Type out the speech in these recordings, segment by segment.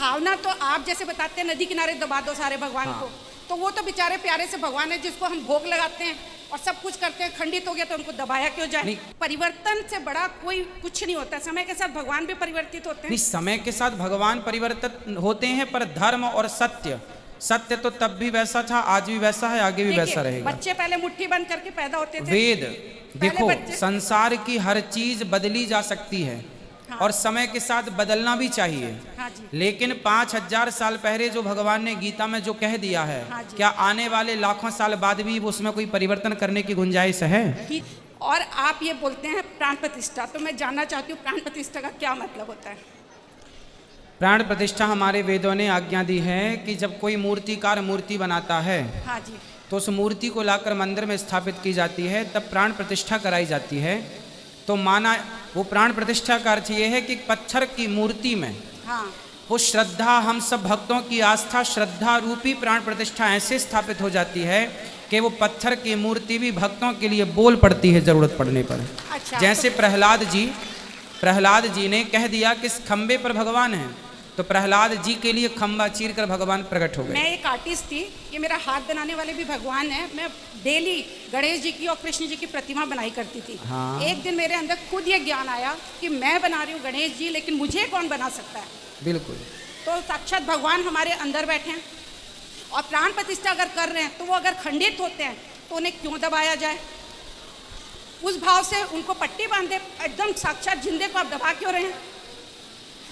भावना तो आप जैसे बताते हैं नदी किनारे दबा दो सारे भगवान को, तो वो तो बेचारे प्यारे से भगवान है जिसको हम भोग लगाते हैं और सब कुछ करते हैं, खंडित हो गया तो उनको दबाया क्यों जाए? परिवर्तन से बड़ा कोई कुछ नहीं होता। समय के साथ भगवान भी परिवर्तित होते हैं। नहीं, समय के साथ भगवान परिवर्तित होते हैं, पर धर्म और सत्य तो तब भी वैसा था, आज भी वैसा है, आगे भी वैसा रहेगा। बच्चे पहले मुट्ठी बंद करके पैदा होते थे। वेद देखो, संसार की हर चीज बदली जा सकती है। हाँ। और समय के साथ बदलना भी चाहिए। हाँ जी। लेकिन 5000 साल पहले जो भगवान ने गीता में जो कह दिया है, हाँ, क्या आने वाले लाखों साल बाद भी उसमें कोई परिवर्तन करने की गुंजाइश है? और आप ये बोलते हैं प्राण प्रतिष्ठा, तो मैं जानना चाहती हूँ प्राण प्रतिष्ठा का क्या मतलब होता है? प्राण प्रतिष्ठा हमारे वेदों ने आज्ञा दी है कि जब कोई मूर्तिकार मूर्ति बनाता है, हाँ जी, तो उस मूर्ति को लाकर मंदिर में स्थापित की जाती है, तब प्राण प्रतिष्ठा कराई जाती है। तो माना वो प्राण प्रतिष्ठा का अर्थ ये है कि पत्थर की मूर्ति में, हाँ, वो श्रद्धा, हम सब भक्तों की आस्था, श्रद्धा रूपी प्राण प्रतिष्ठा ऐसे स्थापित हो जाती है कि वो पत्थर की मूर्ति भी भक्तों के लिए बोल पड़ती है जरूरत पड़ने पर। अच्छा, जैसे प्रहलाद जी ने कह दिया कि इस खंबे पर भगवान है, तो प्रहलाद जी के लिए खंबा चीर कर भगवान प्रकट हो गए। मैं एक आर्टिस्ट थी, ये मेरा हाथ बनाने वाले भी भगवान है। मैं डेली गणेश जी की और कृष्ण जी की प्रतिमा बनाई करती थी। हाँ। एक दिन मेरे अंदर खुद ये ज्ञान आया कि मैं बना रही हूँ गणेश जी, लेकिन मुझे कौन बना सकता है? बिल्कुल। तो साक्षात भगवान हमारे अंदर बैठे हैं और प्राण प्रतिष्ठा अगर कर रहे हैं तो वो अगर खंडित होते हैं तो उन्हें क्यों दबाया जाए? उस भाव से उनको पट्टी बांधे, एकदम साक्षात जिंदे को आप दबा क्यों रहे हैं?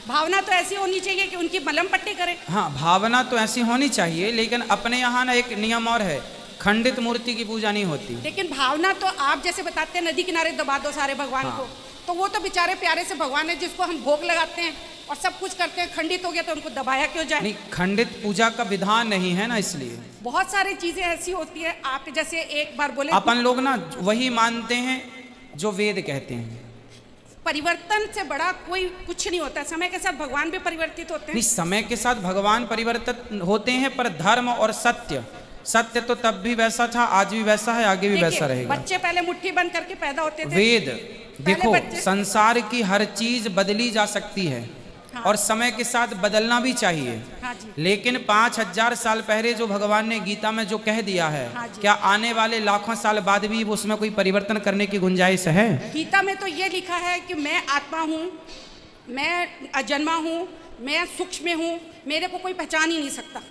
भावना तो ऐसी होनी चाहिए कि उनकी मलम पट्टी करें। हाँ, भावना तो ऐसी होनी चाहिए, लेकिन अपने यहाँ ना एक नियम और है, खंडित मूर्ति की पूजा नहीं होती। लेकिन भावना तो आप जैसे बताते हैं नदी किनारे दबा दो सारे भगवान, हाँ, को, तो वो तो बेचारे प्यारे से भगवान है जिसको हम भोग लगाते हैं और सब कुछ करते हैं, खंडित हो गया तो उनको दबाया क्यों जाए? नहीं, खंडित पूजा का विधान नहीं है ना, इसलिए बहुत सारी चीजें ऐसी होती है। आप जैसे एक बार बोले, अपन लोग ना वही मानते हैं जो वेद कहते हैं। परिवर्तन से बड़ा कोई कुछ नहीं होता। समय के साथ भगवान भी परिवर्तित होते हैं। नहीं, समय के साथ भगवान परिवर्तित होते हैं, पर धर्म और सत्य तो तब भी वैसा था, आज भी वैसा है, आगे भी वैसा रहेगा। बच्चे पहले मुट्ठी बंद करके पैदा होते थे। वेद देखो, संसार की हर चीज बदली जा सकती है। हाँ। और समय के साथ बदलना भी चाहिए। हाँ जी। लेकिन 5000 साल पहले जो भगवान ने गीता में जो कह दिया है, हाँ, क्या आने वाले लाखों साल बाद भी उसमें कोई परिवर्तन करने की गुंजाइश है? गीता में तो ये लिखा है कि मैं आत्मा हूँ, मैं अजन्मा हूँ, मैं सूक्ष्म हूँ, मेरे को कोई पहचान ही नहीं सकता।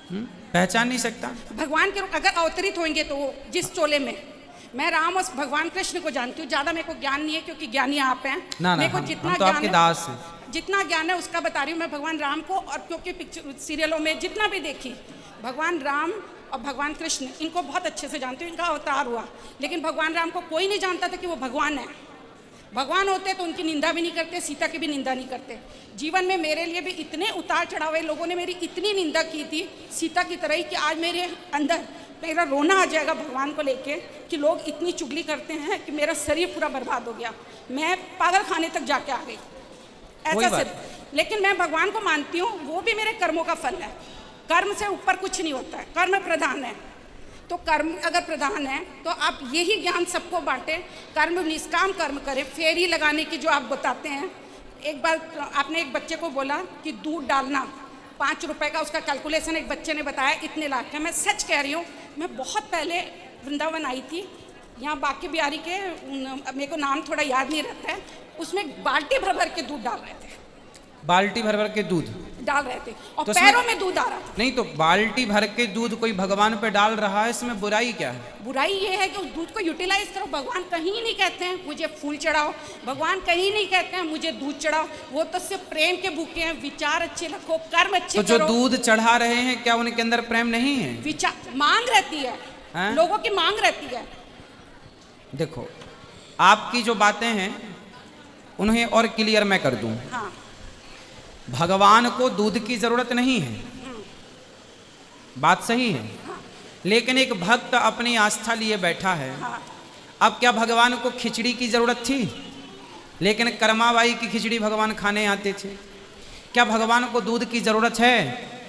पहचान नहीं सकता? भगवान के अगर अवतरित होंगे तो जिस चोले में, मैं राम और भगवान कृष्ण को जानती हूँ, ज्यादा मेरे को ज्ञान नहीं है क्योंकि ज्ञानी आप हैं। मेरे को जितना तो आपके दास हैं, जितना ज्ञान है उसका बता रही हूँ मैं भगवान राम को। और क्योंकि पिक्चर सीरियलों में जितना भी देखी, भगवान राम और भगवान कृष्ण, इनको बहुत अच्छे से जानती हूँ, इनका अवतार हुआ। लेकिन भगवान राम को कोई नहीं जानता था कि वो भगवान है। भगवान होते तो उनकी निंदा भी नहीं करते, सीता की भी निंदा नहीं करते। जीवन में मेरे लिए भी इतने उतार चढ़ाव हुए, लोगों ने मेरी इतनी निंदा की थी सीता की तरह ही, कि आज मेरे अंदर मेरा रोना आ जाएगा भगवान को लेके कि लोग इतनी चुगली करते हैं कि मेरा शरीर पूरा बर्बाद हो गया, मैं पागल खाने तक जाके आ गई, ऐसा सिर्फ। लेकिन मैं भगवान को मानती हूँ, वो भी मेरे कर्मों का फल है। कर्म से ऊपर कुछ नहीं होता है, कर्म प्रधान है। तो कर्म अगर प्रधान है तो आप यही ज्ञान सबको बांटे, कर्म निष्काम कर्म करें। फेरी लगाने की जो आप बताते हैं, एक बार आपने एक बच्चे को बोला कि दूध डालना 5 रुपए का, उसका कैलकुलेशन एक बच्चे ने बताया इतने लाख का। मैं सच कह रही हूँ, मैं बहुत पहले वृंदावन आई थी, यहाँ बाकी बिहारी के, मेरे को नाम थोड़ा याद नहीं रहता है, उसमें बाल्टी भर भर के दूध डाल रहे थे। बाल्टी भर भर के दूध डाल रहे थे और तो पैरों में दूध आ रहा था। नहीं, तो बाल्टी भर के दूध कोई भगवान पे डाल रहा है, इसमें बुराई क्या है? बुराई ये है कि उस दूध को यूटिलाइज करो। भगवान कहीं नहीं कहते हैं मुझे फूल चढ़ाओ, भगवान कहीं नहीं कहते हैं मुझे दूध चढ़ाओ। वो तो सिर्फ प्रेम के भूखे हैं। विचार अच्छे रखो, कर्म अच्छे करो। तो जो दूध चढ़ा रहे हैं, क्या उनके अंदर प्रेम नहीं है? विचार मांग रहती है, लोगों की मांग रहती है। देखो, आपकी जो बातें हैं उन्हें और क्लियर मैं कर दूं। हाँ। भगवान को दूध की जरूरत नहीं है, बात सही है। हाँ। लेकिन एक भक्त अपनी आस्था लिए बैठा है। हाँ। अब क्या भगवान को खिचड़ी की जरूरत थी? लेकिन कर्माबाई की खिचड़ी भगवान खाने आते थे। क्या भगवान को दूध की जरूरत है?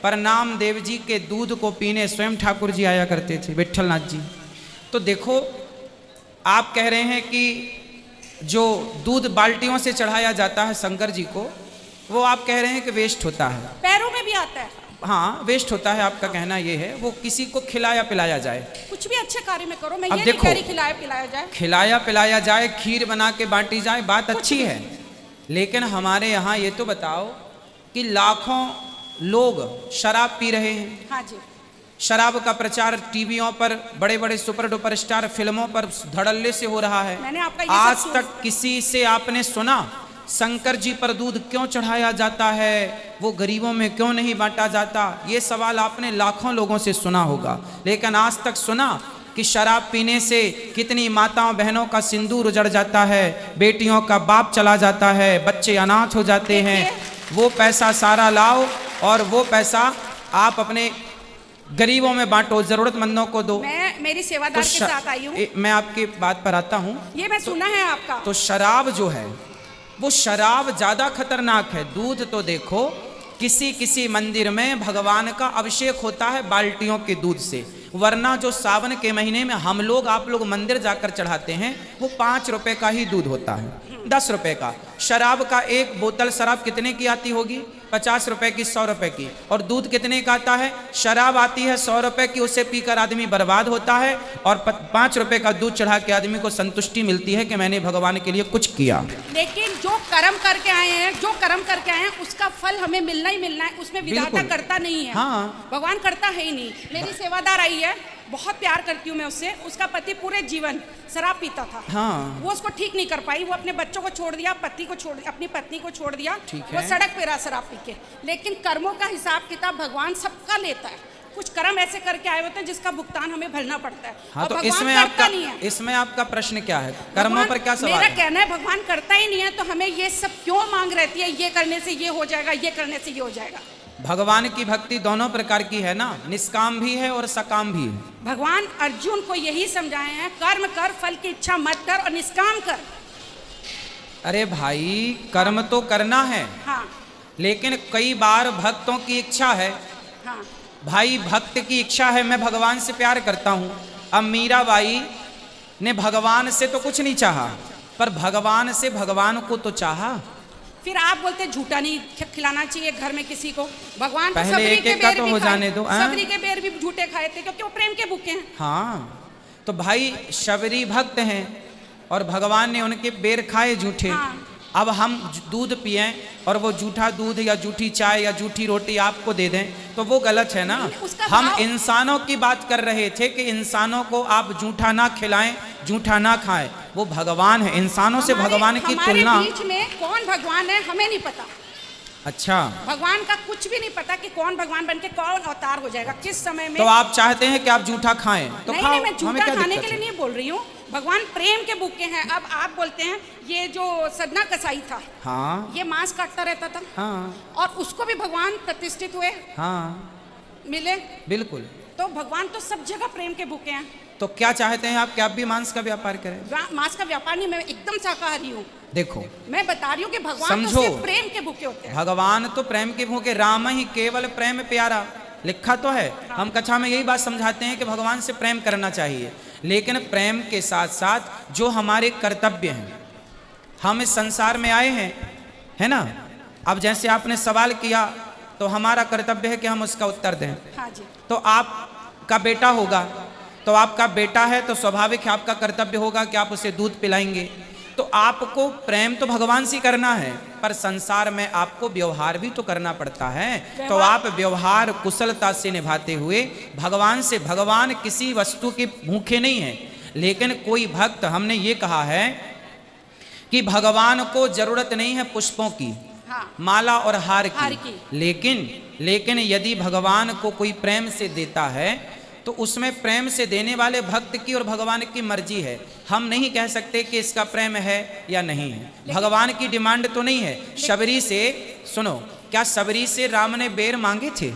पर नामदेव जी के दूध को पीने स्वयं ठाकुर जी आया करते थे, विठलनाथ जी। तो देखो, आप कह रहे हैं कि जो दूध बाल्टियों से चढ़ाया जाता है शंकर जी को, वो आप कह रहे हैं कि वेस्ट होता है। पैरों में भी आता है। हाँ, वेस्ट होता है, आपका कहना ये है। वो किसी को खिलाया पिलाया जाए, कुछ भी अच्छे कार्य में करो, मैं अब ये नहीं देखो, कह रही खिलाया पिलाया जाए। खिलाया पिलाया जाए, खीर बना के बांटी जाए, बात अच्छी है। लेकिन हमारे यहाँ ये तो बताओ कि लाखों लोग शराब पी रहे हैं। हाँ जी। शराब का प्रचार टीवियों पर, बड़े बड़े सुपर डुपर स्टार फिल्मों पर धड़ल्ले से हो रहा है। मैंने आपका ये आज सब तक किसी से आपने सुना शंकर जी पर दूध क्यों चढ़ाया जाता है, वो गरीबों में क्यों नहीं बांटा जाता? ये सवाल आपने लाखों लोगों से सुना होगा, लेकिन आज तक सुना कि शराब पीने से कितनी माताओं बहनों का सिंदूर उजड़ जाता है, बेटियों का बाप चला जाता है, बच्चे अनाथ हो जाते हैं। वो पैसा सारा लाओ और वो पैसा आप अपने गरीबों में बांटो, जरूरतमंदों को दो। मैं मेरी सेवादार के साथ आई हूँ। मैं आपकी बात पर आता हूँ। ये मैं सुना है आपका। तो शराब जो है वो शराब ज्यादा खतरनाक है। दूध तो देखो, किसी किसी मंदिर में भगवान का अभिषेक होता है बाल्टियों के दूध से, वरना जो सावन के महीने में हम लोग आप लोग मंदिर जाकर चढ़ाते हैं वो 5 रुपए का ही दूध होता है, 10 रुपए का। शराब का एक बोतल शराब कितने की आती होगी? 50 रुपए की, 100 रुपए की। और दूध कितने का आता है? शराब आती है 100 रुपए की, उसे पीकर आदमी बर्बाद होता है, और 5 रुपए का दूध चढ़ा के आदमी को संतुष्टि मिलती है कि मैंने भगवान के लिए कुछ किया। लेकिन जो कर्म करके आए हैं, जो कर्म करके आए हैं, उसका फल हमें मिलना ही मिलना है। उसमें विधाता करता नहीं है। हाँ। भगवान करता है ही नहीं। मेरी सेवादार आई है, बहुत प्यार करती हूँ मैं उससे। उसका पति पूरे जीवन शराब पीता था। हाँ। वो उसको ठीक नहीं कर पाई। वो अपने बच्चों को छोड़ दिया, पति को छोड़ दिया, अपनी पत्नी को छोड़ दिया। वो सड़क पे रहा शराब पी के। लेकिन कर्मों का हिसाब किताब भगवान सबका लेता है। कुछ कर्म ऐसे करके आए होते हैं जिसका भुगतान हमें भरना पड़ता है। हाँ, तो इसमें आपका प्रश्न क्या है? कर्मों पर क्या सवाल? मेरा कहना है भगवान करता ही नहीं है, तो हमें ये सब क्यों मांग रहती है? ये करने से ये हो जाएगा, ये करने से ये हो जाएगा। भगवान की भक्ति दोनों प्रकार की है ना, निष्काम भी है और सकाम भी है। भगवान अर्जुन को यही समझाए हैं, कर्म कर, फल की इच्छा मत कर और निष्काम कर। अरे भाई, कर्म तो करना है। हाँ। लेकिन कई बार भक्तों की इच्छा है। हाँ। भाई, भक्त की इच्छा है मैं भगवान से प्यार करता हूँ। अब मीराबाई ने भगवान से तो कुछ नहीं चाहा, पर भगवान से भगवान को तो चाहा। फिर आप बोलते झूठा नहीं खिलाना चाहिए घर में किसी को। भगवान पहले एक एक का तो हो जाने दो। सबरी के बेर भी झूठे खाए थे क्योंकि वो प्रेम के भूखे हैं। हाँ, तो भाई शबरी भक्त हैं और भगवान ने उनके बेर खाए झूठे। हाँ। अब हम दूध पिए और वो झूठा दूध या झूठी चाय या झूठी रोटी आपको दे दें तो वो गलत है ना। हम इंसानों की बात कर रहे थे कि इंसानों को आप झूठा ना खिलाएं, झूठा ना खाएं। वो भगवान है, इंसानों से भगवान की तुलना। हमारे बीच में कौन भगवान है हमें नहीं पता। अच्छा, भगवान का कुछ भी नहीं पता कि कौन भगवान बनके कौन अवतार हो जाएगा किस समय में। तो आप चाहते हैं कि आप झूठा खाएं तो नहीं, खाओ। नहीं, मैं झूठा खाने के लिए है? नहीं बोल रही हूँ। भगवान प्रेम के भूखे हैं। अब आप बोलते हैं ये जो सदना कसाई था, हाँ, ये मांस काटता रहता था। हाँ। और उसको भी भगवान प्रतिष्ठित हुए, हाँ, मिले। बिल्कुल। तो भगवान तो सब जगह प्रेम के भूखे हैं। तो क्या चाहते हैं आप कि आप भी मांस का व्यापार करें? मांस का व्यापार नहीं, मैं एकदम शाकाहारी हूँ। देखो, मैं बता रही हूँ कि भगवान समझो, तो सिर्फ प्रेम के भूखे होते हैं। भगवान तो प्रेम के भूखे, राम ही केवल प्रेम प्यारा लिखा तो है। हम कक्षा में यही बात समझाते हैं कि भगवान से प्रेम करना चाहिए, लेकिन प्रेम के साथ साथ जो हमारे कर्तव्य हैं, हम इस संसार में आए हैं, है ना। अब जैसे आपने सवाल किया तो हमारा कर्तव्य है कि हम उसका उत्तर दें। हाँ जी। तो आपका बेटा होगा, तो आपका बेटा है तो स्वाभाविक है आपका कर्तव्य होगा कि आप उसे दूध पिलाएंगे। तो आपको प्रेम तो भगवान से करना है, पर संसार में आपको व्यवहार भी तो करना पड़ता है। तो आप व्यवहार कुशलता से निभाते हुए भगवान से, भगवान किसी वस्तु के भूखे नहीं है, लेकिन कोई भक्त, हमने ये कहा है कि भगवान को जरूरत नहीं है पुष्पों की, हाँ, माला और हार की। लेकिन यदि भगवान को कोई प्रेम से देता है तो उसमें प्रेम से देने वाले भक्त की और भगवान की मर्जी है। हम नहीं कह सकते कि इसका प्रेम है या नहीं है। भगवान की डिमांड तो नहीं है। शबरी से, सुनो, क्या शबरी से राम ने बेर मांगे थे?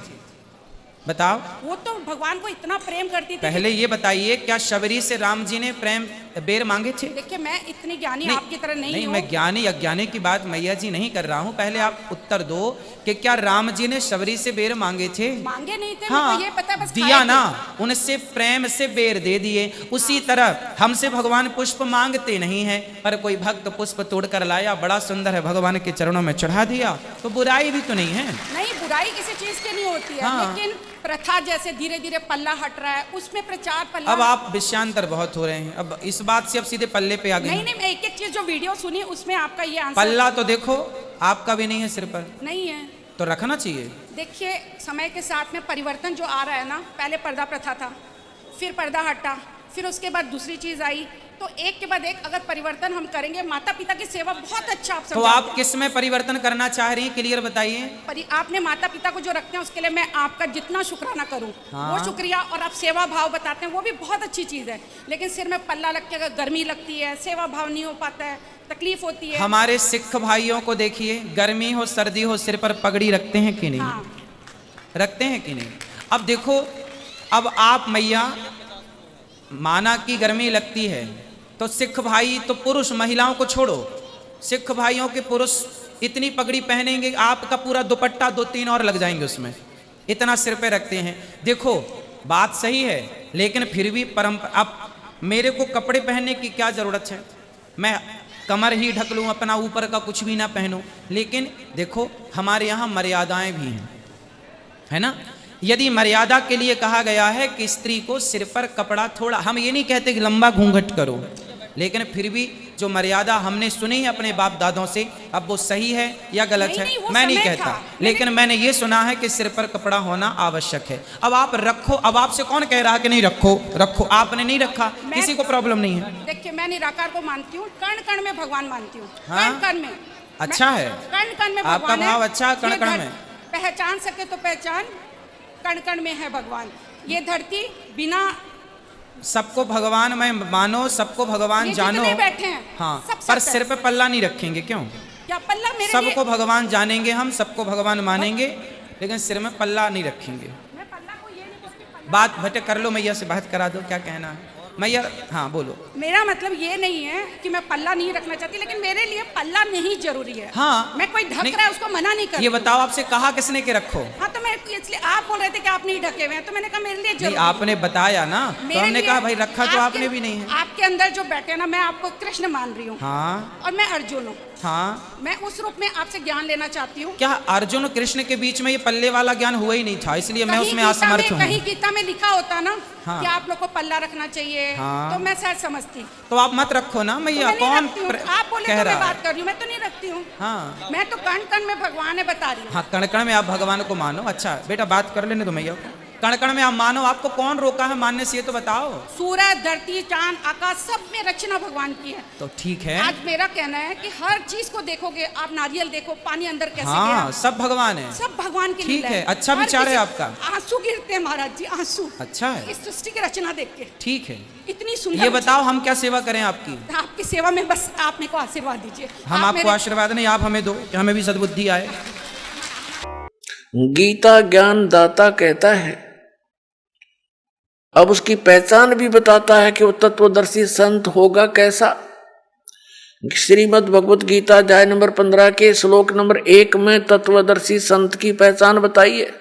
बताओ। वो तो भगवान को इतना प्रेम करती थी। पहले ये बताइए, क्या शबरी से राम जी ने प्रेम बेर मांगे थे? देखिए मैं इतनी ज्ञानी आपकी तरह नहीं हूँ। मैं ज्ञानी अज्ञानी की बात मैया जी नहीं कर रहा हूँ। पहले आप उत्तर दो कि क्या राम जी ने शबरी से बेर मांगे थे? मांगे नहीं थे। हाँ, मेरे को ये पता है, बस दिया खाए ना, थे। उनसे प्रेम से बेर दे दिए। उसी तरह हमसे भगवान पुष्प मांगते नहीं है, पर कोई भक्त पुष्प तोड़कर लाया, बड़ा सुंदर है, भगवान के चरणों में चढ़ा दिया, तो बुराई भी तो नहीं है। नहीं, बुराई किसी चीज की नहीं होती है। हाँ। लेकिन प्रथा जैसे धीरे धीरे पल्ला हट रहा है, उसमें प्रचार पल्ला। अब आप विषयांतर बहुत हो रहे हैं। अब इस बात से अब सीधे पल्ले पे आ गए। नहीं, मैं एक एक चीज जो वीडियो सुनी उसमें आपका ये आंसर। पल्ला तो देखो आपका भी नहीं है सिर पर। नहीं है तो रखना चाहिए। देखिए समय के साथ में परिवर्तन जो आ रहा है ना, पहले पर्दा प्रथा था, फिर पर्दा हटा, फिर उसके बाद दूसरी चीज आई, तो एक के बाद एक अगर परिवर्तन हम करेंगे। माता पिता की सेवा बहुत अच्छा आप तो आप किस में परिवर्तन करना चाह रही हैं, क्लियर बताइए। आपने माता पिता को जो रखते हैं उसके लिए मैं आपका जितना शुक्राना करूं हाँ। वो शुक्रिया, और आप सेवा भाव बताते हैं वो भी बहुत अच्छी चीज है। लेकिन सिर में पल्ला लग के अगर गर्मी लगती है, सेवा भाव नहीं हो पाता है, तकलीफ होती है। हमारे सिख भाइयों को देखिए, गर्मी हो सर्दी हो सिर पर पगड़ी रखते हैं कि नहीं? हाँ। रखते हैं कि नहीं? अब देखो, अब आप मैया माना की गर्मी लगती है तो सिख भाई तो पुरुष, महिलाओं को छोड़ो, सिख भाइयों के पुरुष इतनी पगड़ी पहनेंगे, आपका पूरा दुपट्टा 2-3 और लग जाएंगे उसमें, इतना सिर पे रखते हैं। देखो बात सही है, लेकिन फिर भी परंपरा। अब मेरे को कपड़े पहनने की क्या जरूरत है? मैं कमर ही ढक लूँ, अपना ऊपर का कुछ भी ना पहनूं। लेकिन देखो हमारे यहाँ मर्यादाएं भी हैं, है ना। यदि मर्यादा के लिए कहा गया है कि स्त्री को सिर पर कपड़ा थोड़ा, हम ये नहीं कहते कि लंबा घूंघट करो, लेकिन फिर भी जो मर्यादा हमने सुनी है अपने बाप दादों से, अब वो सही है या गलत है मैं नहीं कहता, लेकिन मैंने ये सुना है कि सिर पर कपड़ा होना आवश्यक है। अब आप रखो, अब आपसे कौन कह रहा कि नहीं रखो? रखो, आपने नहीं रखा, किसी को प्रॉब्लम नहीं है। देखिए मैं निराकार को मानती हूँ, कण कण में भगवान मानती हूँ। हाँ? कण कण में अच्छा है, कण कण में आपका भाव अच्छा है। कण कण में पहचान सके तो पहचान, कण कण में है भगवान। ये धरती बिना, सबको भगवान में मानो, सबको भगवान जानो, बैठे हैं हाँ, पर सिर पे पल्ला नहीं रखेंगे। क्यों? क्या पल्ला? मेरे सबको भगवान जानेंगे हम, सबको भगवान मानेंगे, लेकिन सिर में पल्ला नहीं रखेंगे। मैं पल्ला को ये नहीं बोलती। बात भटक कर लो, मैया से बात करा दो, क्या कहना है मैया? हाँ बोलो। मेरा मतलब ये नहीं है कि मैं पल्ला नहीं रखना चाहती, लेकिन मेरे लिए पल्ला नहीं जरूरी है। हाँ, मैं कोई ढक रहा है उसको मना नहीं कर। ये बताओ आपसे कहा किसने के रखो? हाँ तो मैं इसलिए, आप बोल रहे थे कि आप नहीं ढके हुए हैं, तो मैंने कहा मेरे लिए जरूरी। आपने बताया ना, तो हमने कहा भाई रखा तो आपने भी नहीं है। आपके अंदर जो बैठे ना, मैं आपको कृष्ण मान रही हूँ। हाँ। और मैं अर्जुन हूँ। हाँ। मैं उस रूप में आपसे ज्ञान लेना चाहती हूँ। क्या अर्जुन कृष्ण के बीच में ये पल्ले वाला ज्ञान हुआ ही नहीं था, इसलिए मैं उसमें असमर्थ हूँ। कहीं गीता में लिखा होता ना, हाँ। कि आप लोग को पल्ला रखना चाहिए, हाँ। तो मैं शायद समझती। तो आप मत रखो ना मैया, तो कौन आप बोले कह तो रहा मैं है? बात कर रही हूँ, मैं तो नहीं रखती हूँ। हाँ। मैं तो कण कण में भगवान है बता रही हूँ। हाँ, कण कण में आप भगवान को मानो। अच्छा बेटा बात कर लेने दो मैया, कण कण में आप मानो, आपको कौन रोका है मानने से, ये तो बताओ। सूरज, धरती, चांद, आकाश, सब में रचना भगवान की है। तो ठीक है, आज मेरा कहना है कि हर चीज को देखोगे आप, नारियल देखो, पानी अंदर कैसे हाँ गया, सब भगवान है, सब भगवान की ठीक लीला है। अच्छा विचार है आपका। आंसू गिरते हैं महाराज जी, आंसू। अच्छा है, इस सृष्टि की रचना देख के। ठीक है। इतनी सुंदर। ये बताओ हम क्या सेवा करें आपकी? आपकी सेवा में बस आप मेरे को आशीर्वाद दीजिए। हम आपको आशीर्वाद नहीं, आप हमें दो कि हमें भी सद्बुद्धि आए। गीता ज्ञान दाता कहता है, अब उसकी पहचान भी बताता है कि वो तत्वदर्शी संत होगा कैसा। श्रीमद् भगवत गीता अध्याय नंबर 15 के श्लोक नंबर 1 में तत्वदर्शी संत की पहचान बताई है।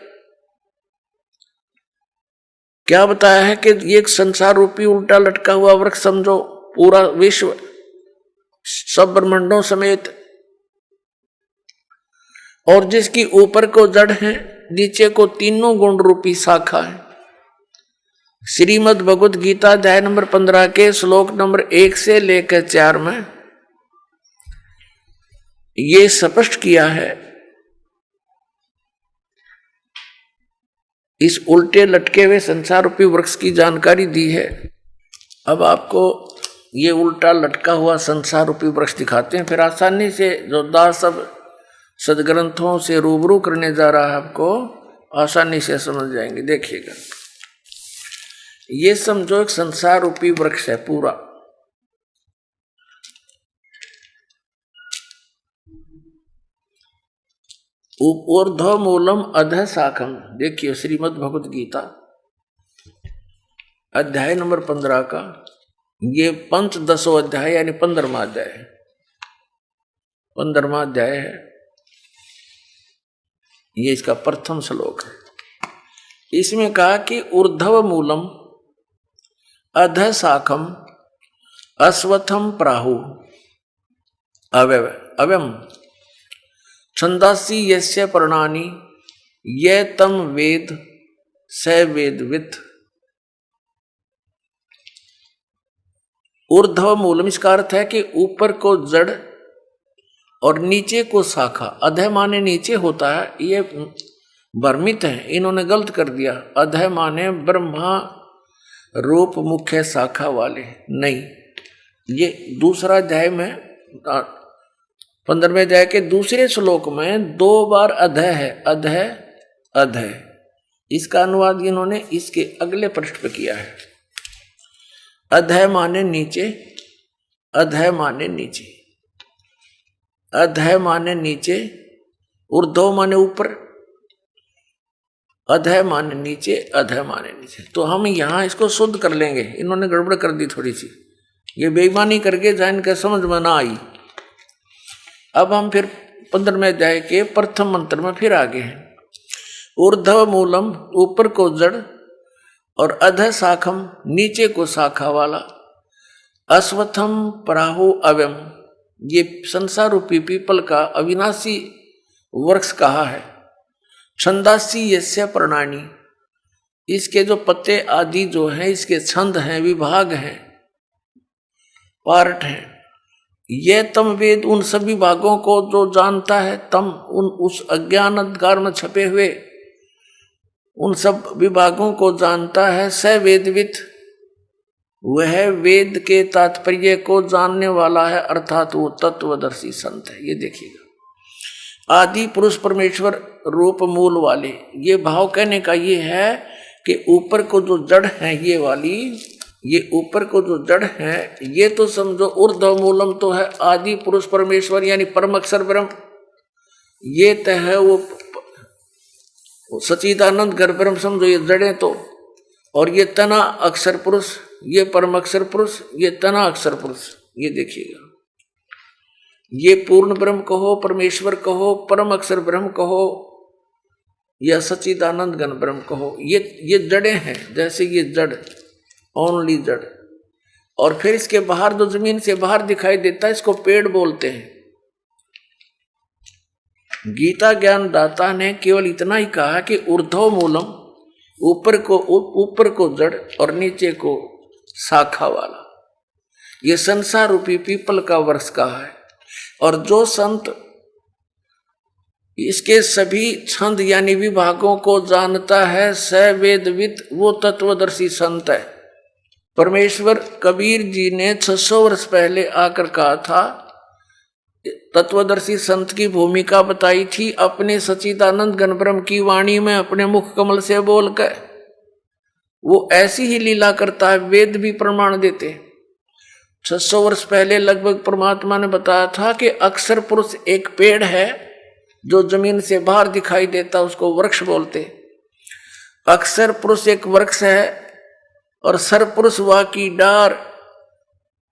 क्या बताया है कि ये एक संसार रूपी उल्टा लटका हुआ वृक्ष समझो, पूरा विश्व सब ब्रह्मांडों समेत, और जिसकी ऊपर को जड़ है, नीचे को तीनों गुण रूपी शाखा है। श्रीमद् भगवत गीता अध्याय नंबर 15 के श्लोक नंबर 1 से लेकर 4 में ये स्पष्ट किया है। इस उल्टे लटके हुए संसार रूपी वृक्ष की जानकारी दी है। अब आपको ये उल्टा लटका हुआ संसार रूपी वृक्ष दिखाते हैं, फिर आसानी से जो दास सब सदग्रंथों से रूबरू करने जा रहा है, आपको आसानी से समझ जाएंगे। देखिएगा, ये समझो एक संसार रूपी वृक्ष है पूरा। ऊर्ध्व मूलम अधः शाखम। देखिए श्रीमद् भगवत गीता अध्याय नंबर 15 का ये पंचदशो अध्याय यानी 15वां अध्याय है। 15वां अध्याय है, ये इसका प्रथम श्लोक है। इसमें कहा कि ऊर्ध्व मूलम अधः शाखम अश्वत्थम प्राहु अव्यम छंदासी यस्य पर्णानि ये तम वेद स वेदवित्। ऊर्ध्व मूलम इसका अर्थ है कि ऊपर को जड़ और नीचे को शाखा। अधः माने नीचे होता है, ये भ्रमित है, इन्होंने गलत कर दिया। अधः माने ब्रह्मा रूप मुख्य शाखा वाले, नहीं। ये दूसरा अध्याय में 15वें अध्याय के दूसरे श्लोक में 2 बार अधः है, अधः अधः। इसका अनुवाद इन्होंने इसके अगले पृष्ठ पे किया है। अधः माने नीचे, अधः माने नीचे, अधः माने नीचे, ऊर्ध्व माने ऊपर, अधः माने नीचे, अधः माने नीचे। तो हम यहां इसको शुद्ध कर लेंगे, इन्होंने गड़बड़ कर दी थोड़ी सी, ये बेईमानी करके जान के समझ में ना आई। अब हम फिर 15वें अध्याय के प्रथम मंत्र में फिर आगे हैं। ऊर्ध्व मूलम ऊपर को जड़ और अधः शाखम नीचे को शाखा वाला, अश्वत्थम प्राहु अव्यम ये संसार रूपी पीपल का अविनाशी वृक्ष कहा है। छंदासी यस्य पर्णानि इसके जो पत्ते आदि जो हैं इसके छंद हैं, विभाग हैं, पार्ट हैं। ये तम वेद उन सभी भागों को जो जानता है, तम उस अज्ञान अंधकार में छपे हुए उन सब विभागों को जानता है। स वेदवित् वह वेद के तात्पर्य को जानने वाला है, अर्थात वो तत्वदर्शी संत है। ये देखिएगा, आदि पुरुष परमेश्वर रूप मूल वाले, ये भाव कहने का ये है कि ऊपर को जो जड़ है ये वाली, ये ऊपर को जो जड़ है ये तो समझो ऊर्ध्व मूलम तो है आदि पुरुष परमेश्वर यानी परम अक्षर ब्रह्म, ये तो है वो सच्चिदानंद घर ब्रह्म समझो, ये जड़ें तो। और ये तना अक्षर पुरुष, ये परम अक्षर पुरुष, ये तना अक्षर पुरुष। ये देखिएगा, ये पूर्ण ब्रह्म कहो, परमेश्वर कहो, परम अक्षर ब्रह्म कहो या सच्चिदानंद घन ब्रह्म कहो, ये जड़ें हैं। जैसे ये जड़, ओनली जड़, और फिर इसके बाहर जो जमीन से बाहर दिखाई देता है इसको पेड़ बोलते हैं। गीता ज्ञान दाता ने केवल इतना ही कहा कि ऊर्ध्व मूलम ऊपर को जड़ और नीचे को शाखा वाला, ये संसार रूपी पीपल का वृक्ष कहा है। और जो संत इसके सभी छंद यानी विभागों को जानता है, स वेदवित् वो तत्वदर्शी संत है। परमेश्वर कबीर जी ने 600 वर्ष पहले आकर कहा था, तत्वदर्शी संत की भूमिका बताई थी अपने सच्चिदानंद घन ब्रह्म की वाणी में, अपने मुख कमल से बोलकर। वो ऐसी ही लीला करता है, वेद भी प्रमाण देते। 600 वर्ष पहले लगभग परमात्मा ने बताया था कि अक्षर पुरुष एक पेड़ है जो जमीन से बाहर दिखाई देता, उसको वृक्ष बोलते। अक्षर पुरुष एक वृक्ष है और सरपुरुष वा की डार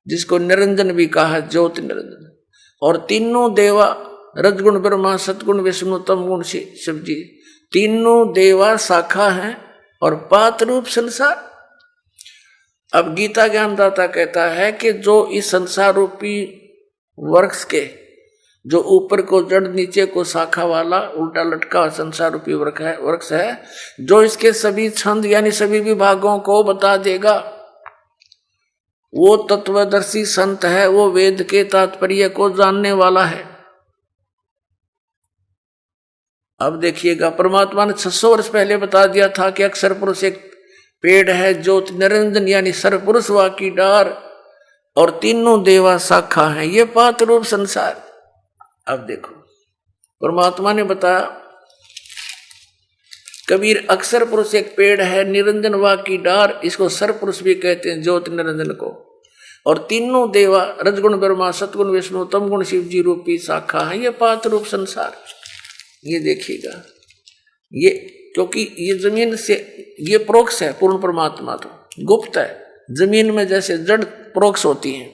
जिसको निरंजन भी कहा है, ज्योति निरंजन। और तीनों देवा रजगुण ब्रह्मा सतगुण विष्णु तम गुण शिव जी, तीनों देवा शाखा हैं और पात रूप संसार। अब गीता ज्ञानदाता कहता है कि जो इस संसार रूपी वृक्ष के जो ऊपर को जड़ नीचे को शाखा वाला उल्टा लटका संसार रूपी वृक्ष है, जो इसके सभी छंद यानी सभी विभागों को बता देगा, वो तत्वदर्शी संत है, वो वेद के तात्पर्य को जानने वाला है। अब देखिएगा, परमात्मा ने 600 वर्ष पहले बता दिया था कि अक्षर पुरुष एक पेड़ है, ज्योति निरंजन यानी सरपुरुष वा की डार और तीनों देवा शाखा है, ये पात रूप संसार। अब देखो, परमात्मा ने बताया कबीर अक्षर पुरुष एक पेड़ है, निरंजन वा की डार, इसको सरपुरुष भी कहते हैं ज्योति निरंजन को। और तीनों देवा रजगुण ब्रह्मा सतगुण विष्णु तमगुण शिव जी रूपी शाखा है, ये पात रूप संसार। ये देखिएगा, ये क्योंकि ये जमीन से ये प्रोक्ष है, पूर्ण परमात्मा तो गुप्त है। जमीन में जैसे जड़ प्रोक्ष होती है,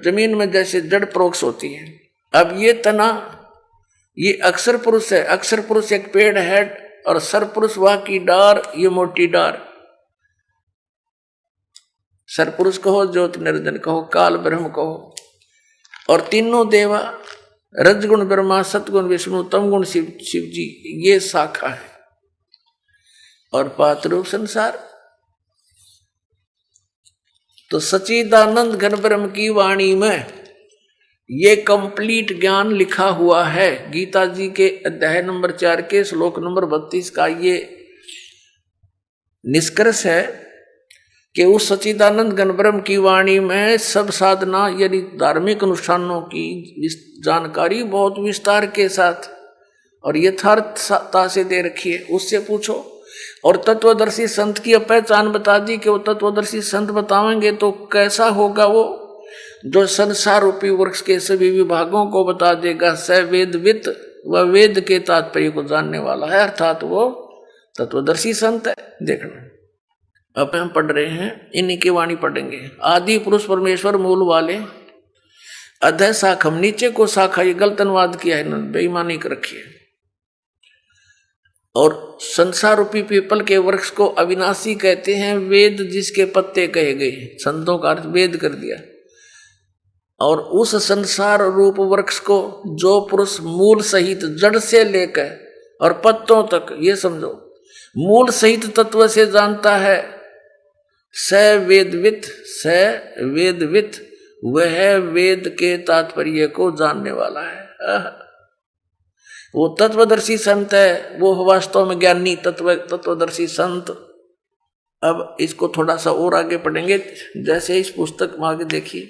जमीन में जैसे जड़ प्रोक्ष होती है। अब ये तना ये अक्षर पुरुष है, अक्षर पुरुष एक पेड़ है और सरपुरुष वह की डार, ये मोटी डार। सरपुरुष कहो, ज्योति निरंजन कहो, काल ब्रह्म कहो, और तीनों देवा रजगुण ब्रह्मा, सतगुण विष्णु, तमगुण शिव जी, ये शाखा है। और पातरूप संसार तो सच्चिदानंद घन ब्रह्म की वाणी में ये कंप्लीट ज्ञान लिखा हुआ है। गीता जी के अध्याय नंबर 4 के श्लोक नंबर 32 का ये निष्कर्ष है कि उस सच्चिदानंद घन ब्रह्म की वाणी में सब साधना यानी धार्मिक अनुष्ठानों की जानकारी बहुत विस्तार के साथ और यथार्थता से दे रखी है। उससे पूछो। और तत्वदर्शी संत की पहचान बता दी कि वो तत्वदर्शी संत बताएंगे तो कैसा होगा, वो जो संसार रूपी वृक्ष के सभी विभागों को बता देगा। स वेदवित, वह वेद के तात्पर्य को जानने वाला है, अर्थात वो तत्वदर्शी संत है। देखना, अब हम पढ़ रहे हैं, इन्हीं की वाणी पढ़ेंगे। आदि पुरुष परमेश्वर मूल वाले, अधः शाखम, नीचे को शाखा, ये गलत अनुवाद किया है, बेईमानी कर रखी है। और संसार रूपी पीपल के वृक्ष को अविनाशी कहते हैं। वेद जिसके पत्ते कहे गए, संतों का अर्थ वेद कर दिया। और उस संसार रूप वृक्ष को जो पुरुष मूल सहित जड़ से लेकर और पत्तों तक, ये समझो, मूल सहित तत्व से जानता है, स वेदवित, स वेदवित, वह वेद के तात्पर्य को जानने वाला है। वो तत्वदर्शी संत है, वो वास्तव में ज्ञानी तत्वदर्शी संत। अब इसको थोड़ा सा और आगे पढ़ेंगे। जैसे इस पुस्तक में आगे देखिए,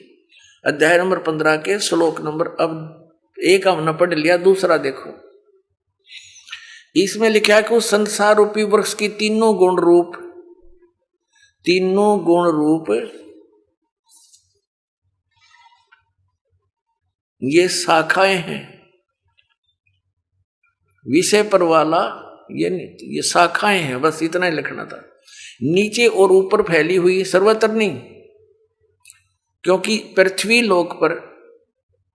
अध्याय नंबर 15 के श्लोक नंबर, अब एक हमने पढ़ लिया, दूसरा देखो। इसमें लिखा है कि उस संसार रूपी वृक्ष की तीनों गुण रूप ये शाखाएं हैं। विषय पर वाला ये शाखाएं हैं, बस इतना ही लिखना था। नीचे और ऊपर फैली हुई, सर्वत्र नहीं, क्योंकि पृथ्वी लोक पर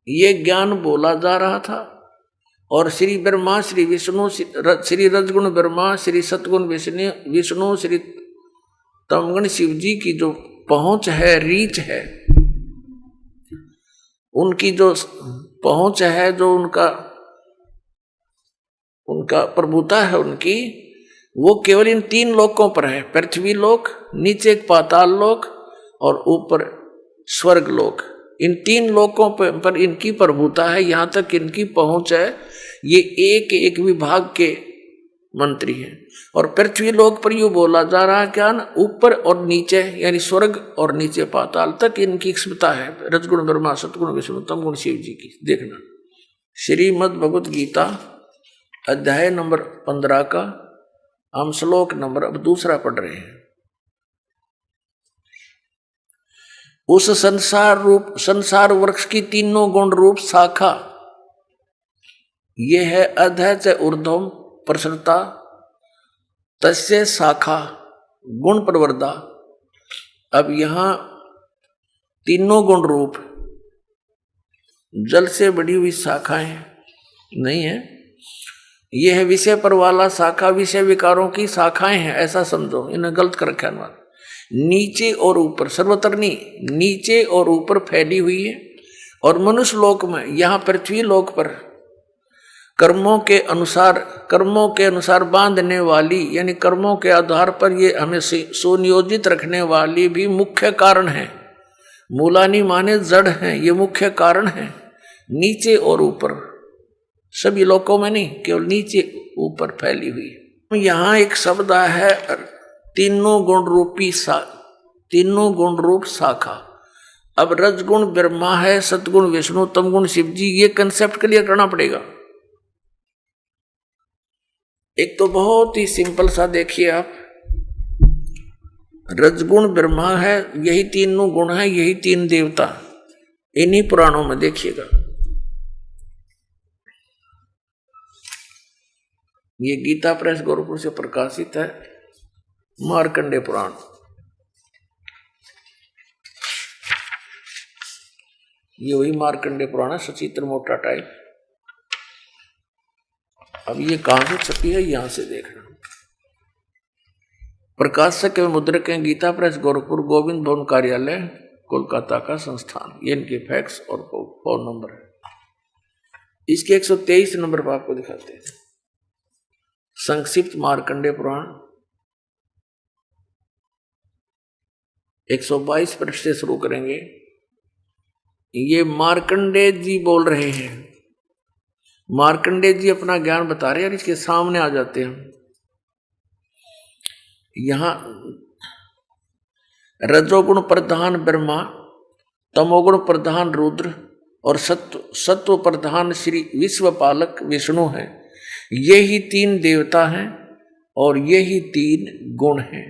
यह ज्ञान बोला जा रहा था। और श्री ब्रह्मा, श्री विष्णु, श्री रजगुण ब्रह्मा, श्री सतगुण विष्णु, श्री तमगुण शिव जी की जो पहुंच है, रीच है, उनकी जो पहुंच है, जो उनका प्रभुता है उनकी, वो केवल इन 3 लोकों पर है। पृथ्वी लोक, नीचे पाताल लोक और ऊपर स्वर्ग लोक। इन 3 लोकों पर इनकी प्रभुता है, यहाँ तक इनकी पहुंच है। ये एक एक विभाग के मंत्री हैं। और पृथ्वी लोक पर यूं बोला जा रहा है क्या ना, ऊपर और नीचे यानी स्वर्ग और नीचे पाताल तक इनकी क्षमता है। रजगुण ब्रह्मा, सतगुण विष्णु, तमगुण शिव जी की। देखना, श्रीमद् भगवत गीता अध्याय नंबर 15 का हम श्लोक नंबर अब दूसरा पढ़ रहे हैं। उस संसार वृक्ष की तीनों गुण रूप शाखा, ये है अधः च ऊर्ध्वम प्रसरता तस्य शाखा गुण प्रवर्धा। अब यहां तीनों गुण रूप जल से बड़ी हुई शाखाएं नहीं है, यह है विषय पर वाला शाखा, विषय विकारों की शाखाएं हैं, ऐसा समझो। इन्हें गलत कर रखा है। नीचे और ऊपर, सर्वत्र नहीं, नीचे और ऊपर फैली हुई है। और मनुष्य लोक में, यहाँ पृथ्वी लोक पर कर्मों के अनुसार बांधने वाली, यानी कर्मों के आधार पर ये हमें सुनियोजित रखने वाली भी मुख्य कारण है। मूलानी माने जड़ हैं, ये मुख्य कारण है। नीचे और ऊपर, सभी लोकों में नहीं, केवल नीचे ऊपर फैली हुई। यहाँ एक शब्द है तीनों गुण रूप शाखा। अब रजगुण ब्रह्मा है, सतगुण विष्णु, तमगुण शिव जी, ये कंसेप्ट क्लियर करना पड़ेगा। एक तो बहुत ही सिंपल सा देखिए आप, रजगुण ब्रह्मा है, यही तीनों गुण है, यही 3 देवता, इन्हीं पुराणों में देखिएगा। ये गीता प्रेस गोरखपुर से प्रकाशित है, मार्कंडे पुराण। ये वही मार्कंडे पुराण है, सचित्र मोटा टाइप। अब ये कहां से छपी है, यहां से देखना। प्रकाशक एवं मुद्रक हैं गीता प्रेस गोरखपुर, गोविंद भवन कार्यालय, कोलकाता का संस्थान। ये इनके फैक्स और फोन नंबर है। इसके 123 नंबर पर आपको दिखाते हैं संक्षिप्त मार्कंडे पुराण। 122 पृष्ठ से शुरू करेंगे। ये मार्कंडे जी बोल रहे हैं, मार्कंडे जी अपना ज्ञान बता रहे हैं और इसके सामने आ जाते हैं। यहां रजोगुण प्रधान ब्रह्मा, तमोगुण प्रधान रुद्र और सत्व प्रधान श्री विश्वपालक विष्णु हैं। यही 3 देवता हैं और यही 3 गुण हैं।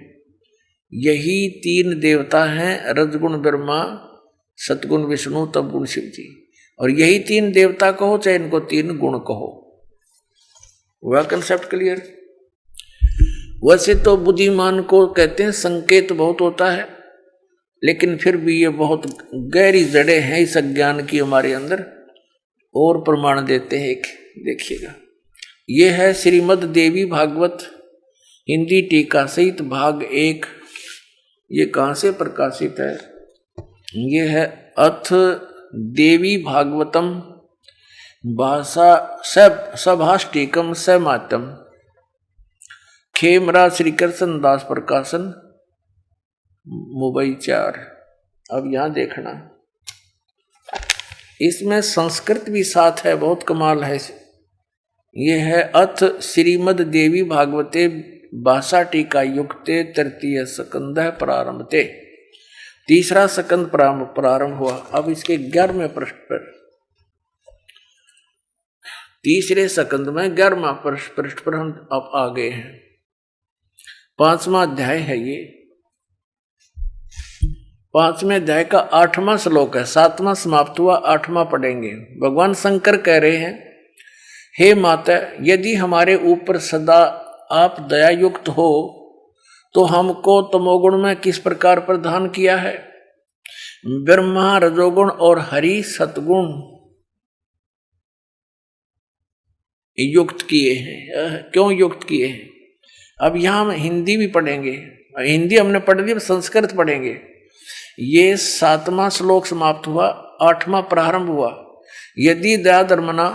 यही 3 देवता हैं, रजगुण ब्रह्मा, सतगुण विष्णु, तमगुण शिव जी। और यही 3 देवता कहो चाहे इनको 3 गुण कहो। वह कंसेप्ट क्लियर। वैसे तो बुद्धिमान को कहते हैं संकेत बहुत होता है, लेकिन फिर भी ये बहुत गहरी जड़ें हैं इस अज्ञान की हमारे अंदर। और प्रमाण देते हैं एक, देखिएगा। ये है श्रीमद् देवी भागवत हिंदी टीका सहित भाग 1। ये कहाँ से प्रकाशित है? ये है अथ देवी भागवतम भाषा सभाष्टिकम समातम, खेमरा श्री कृष्ण दास प्रकाशन, मुंबई 4। अब यहां देखना, इसमें संस्कृत भी साथ है, बहुत कमाल है। ये है अथ श्रीमद् देवी भागवते भाषा टीका युक्ते तृतीय स्कंद प्रारंभते। 3रा स्कंद प्रारंभ हुआ। अब इसके 11वें पृष्ठ पर, 3रे स्कंद में 11वां पृष्ठ पर हम अब आ गए हैं। 5वां अध्याय है ये। 5वें अध्याय का 8वां श्लोक है। 7वां समाप्त हुआ, 8वां पढ़ेंगे। भगवान शंकर कह रहे हैं, हे माता, यदि हमारे ऊपर सदा आप दया युक्त हो तो हमको तमोगुण में किस प्रकार प्रदान किया है? ब्रह्मा रजोगुण और हरि सतगुण युक्त किए हैं। क्यों युक्त किए हैं? अब यहां हम हिंदी भी पढ़ेंगे। हिंदी हमने पढ़ ली, संस्कृत पढ़ेंगे। ये 7वां श्लोक समाप्त हुआ, 8वां प्रारंभ हुआ। यदि दया धर्मना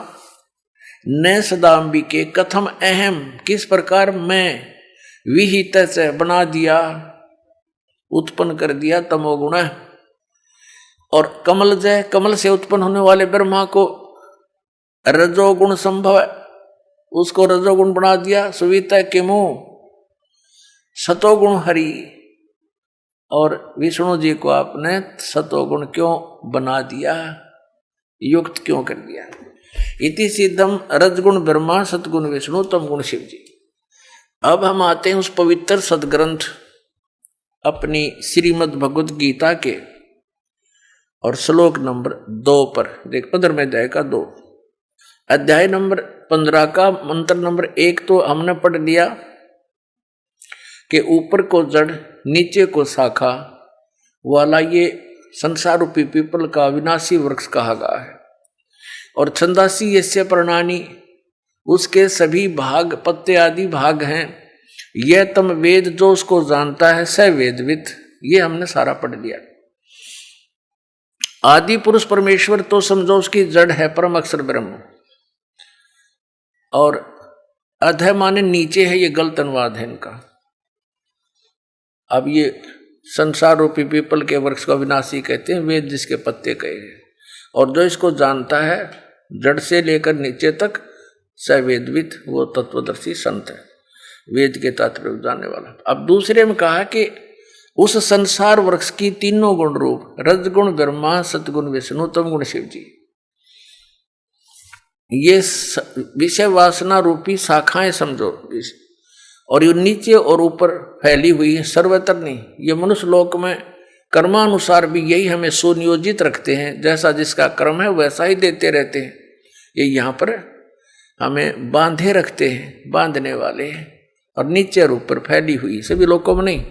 न सदाम्बिके कथम अहम, किस प्रकार मैं विहित से बना दिया, उत्पन्न कर दिया तमोगुण। और कमल जय, कमल से उत्पन्न होने वाले ब्रह्मा को रजोगुण संभव है, उसको रजोगुण बना दिया। सुविता के मुंह सतोगुण हरि, और विष्णु जी को आपने सतोगुण क्यों बना दिया, युक्त क्यों कर दिया? इति सिद्धम रजगुण ब्रह्मा सतगुण विष्णु तमगुण शिव जी। अब हम आते हैं उस पवित्र सदग्रंथ अपनी श्रीमद् भगवद गीता के, और श्लोक नंबर 2 पर देख। 15वें अध्याय का 2, अध्याय नंबर 15 का मंत्र नंबर 1 तो हमने पढ़ लिया कि ऊपर को जड़ नीचे को शाखा वाला ये संसार रूपी पीपल का विनाशी वृक्ष कहा गया है। और छंदासी यस्य प्रणानी, उसके सभी भाग पत्ते आदि भाग हैं। यह तम वेद, जो उसको जानता है स वेदविद। ये हमने सारा पढ़ लिया। आदि पुरुष परमेश्वर तो समझो उसकी जड़ है परम अक्षर ब्रह्म, और अधः माने नीचे है, ये गलत अनुवाद है इनका। अब ये संसार रूपी पीपल के वृक्ष को विनाशी कहते हैं, वेद जिसके पत्ते कहे हैं। और जो इसको जानता है जड़ से लेकर नीचे तक स वेदविद, वो तत्वदर्शी संत है, वेद के तात्पर्य जानने वाला। अब दूसरे में कहा कि उस संसार वृक्ष की 3 गुण रूप रजगुण ब्रह्मा सतगुण विष्णु तमगुण शिव जी, ये विषय वासना रूपी शाखाएं समझो, और ये नीचे और ऊपर फैली हुई है, सर्वत्र नहीं। ये मनुष्य लोक में कर्मानुसार भी यही हमें सुनियोजित रखते हैं, जैसा जिसका कर्म है वैसा ही देते रहते हैं। ये यहाँ पर हमें बांधे रखते हैं, बांधने वाले हैं, और नीचे और ऊपर फैली हुई सभी लोगों में नहीं।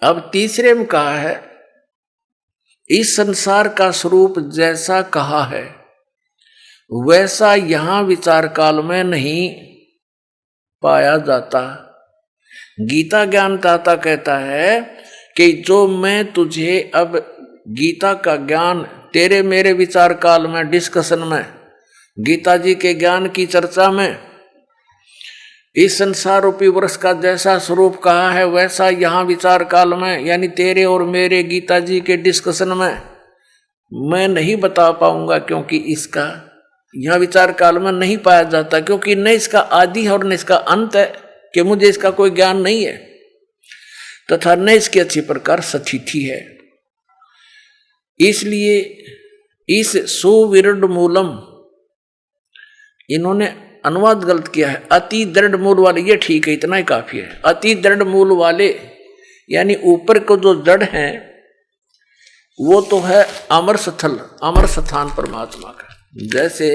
अब तीसरे में कहा है इस संसार का स्वरूप जैसा कहा है वैसा यहां विचार काल में नहीं पाया जाता। गीता ज्ञानदाता कहता है कि जो मैं तुझे अब गीता का ज्ञान तेरे मेरे विचार काल में डिस्कशन में गीता जी के ज्ञान की चर्चा में इस संसार रूपी वृक्ष का जैसा स्वरूप कहा है वैसा यहाँ विचार काल में यानी तेरे और मेरे गीता जी के डिस्कशन में मैं नहीं बता पाऊंगा, क्योंकि इसका यहाँ विचार काल में नहीं पाया जाता, क्योंकि न इसका आदि है और न इसका अंत है, कि मुझे इसका कोई ज्ञान नहीं है, तथा न इसकी अच्छी प्रकार सतिथि है। इसलिए इस सुविरुद्ध मूलम इन्होंने अनुवाद गलत किया है, अति दृढ़ मूल वाले, ये ठीक है, इतना ही काफी है। अति दृढ़ मूल वाले यानी ऊपर को जो जड़ है वो तो है अमर स्थल, अमर स्थान परमात्मा का। जैसे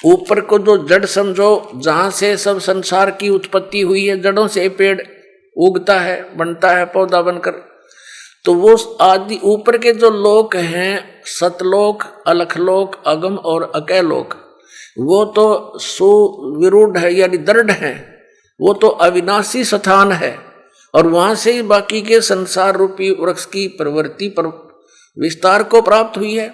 ऊपर को जो जड़ समझो, जहां से सब संसार की उत्पत्ति हुई है, जड़ों से पेड़ उगता है, बनता है पौधा बनकर, तो वो आदि ऊपर के जो लोक हैं, सतलोक, अलखलोक, अगम और अकैलोक, वो तो सुविरूढ़ है यानी दृढ़ है, वो तो अविनाशी स्थान है, और वहां से ही बाकी के संसार रूपी वृक्ष की प्रवृत्ति पर विस्तार को प्राप्त हुई है,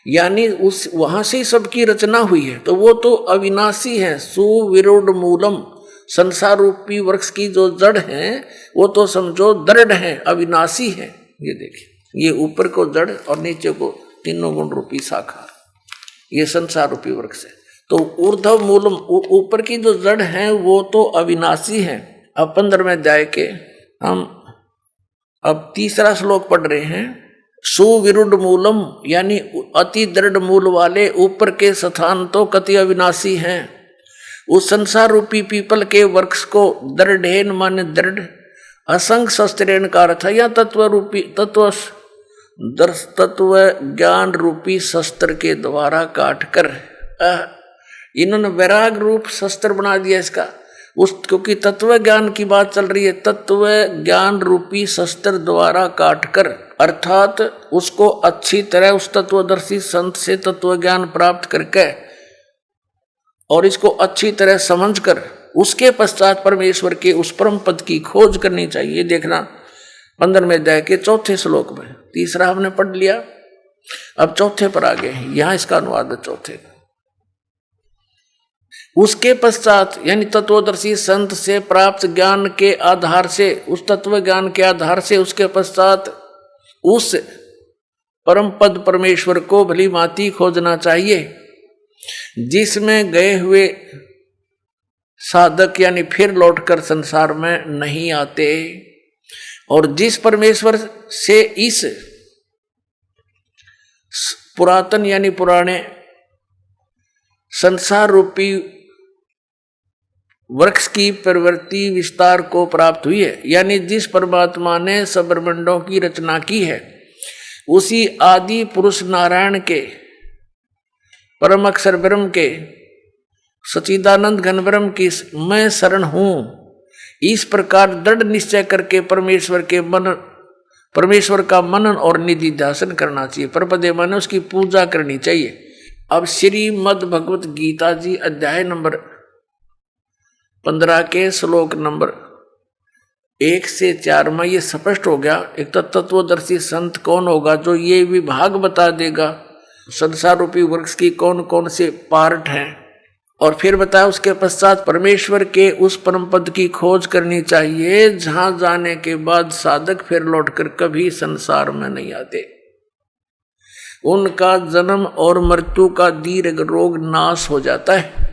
यानी उस वहां से ही सबकी रचना हुई है, तो वो तो अविनाशी है। सुविरूढ़ मूलम, संसार रूपी वृक्ष की जो जड़ है वो तो समझो दृढ़ है, अविनाशी है। ये देखिए, ये ऊपर को जड़ और नीचे को तीनों गुण रूपी शाखा, ये संसार रूपी वृक्ष है। तो ऊर्ध्व मूलम, ऊपर की जो जड़ है वो तो अविनाशी है। अब 15वें अध्याय के हम अब तीसरा श्लोक पढ़ रहे हैं। सुविरुद्ध मूलम यानी अति दृढ़ मूल वाले ऊपर के स्थान तो कति अविनाशी हैं। उस संसार रूपी पीपल के वृक्ष को दृढ़ेन माने दृढ़, असंग शस्त्रेण का अर्थ है या तत्व रूपी तत्व ज्ञान रूपी शस्त्र के द्वारा काटकर, इन्होंने वैराग रूप शस्त्र बना दिया इसका, उस क्योंकि तत्व ज्ञान की बात चल रही है, तत्व ज्ञान रूपी शस्त्र द्वारा काटकर, अर्थात उसको अच्छी तरह उस तत्वदर्शी संत से तत्व ज्ञान प्राप्त करके और इसको अच्छी तरह समझकर उसके पश्चात परमेश्वर के उस परम पद की खोज करनी चाहिए। देखना 15वें अध्याय के 4थे श्लोक में, तीसरा हमने पढ़ लिया, अब 4थे पर आ गए, यहां इसका अनुवाद है 4थे। उसके पश्चात यानी तत्वदर्शी संत से प्राप्त ज्ञान के आधार से, उस तत्व ज्ञान के आधार से उसके पश्चात उस परम पद परमेश्वर को भली भांति खोजना चाहिए, जिसमें गए हुए साधक यानी फिर लौटकर संसार में नहीं आते, और जिस परमेश्वर से इस पुरातन यानी पुराने संसार रूपी वृक्ष की प्रवृत्ति विस्तार को प्राप्त हुई है, यानी जिस परमात्मा ने सब ब्रह्मांडों की रचना की है, उसी आदि पुरुष नारायण के परम अक्षर ब्रह्म के सच्चिदानंद घन ब्रह्म की मैं शरण हूं, इस प्रकार दृढ़ निश्चय करके परमेश्वर का मनन और निधि ध्यान करना चाहिए। परपदे माने उसकी पूजा करनी चाहिए। अब श्रीमद् भगवत गीता जी अध्याय नंबर 15 के श्लोक नंबर 1 से 4 में ये स्पष्ट हो गया। एक तत्वदर्शी संत कौन होगा जो ये विभाग बता देगा संसार रूपी वृक्ष की कौन कौन से पार्ट हैं, और फिर बताया उसके पश्चात परमेश्वर के उस परम पद की खोज करनी चाहिए, जहां जाने के बाद साधक फिर लौटकर कभी संसार में नहीं आते। उनका जन्म और मृत्यु का दीर्घ रोग नाश हो जाता है।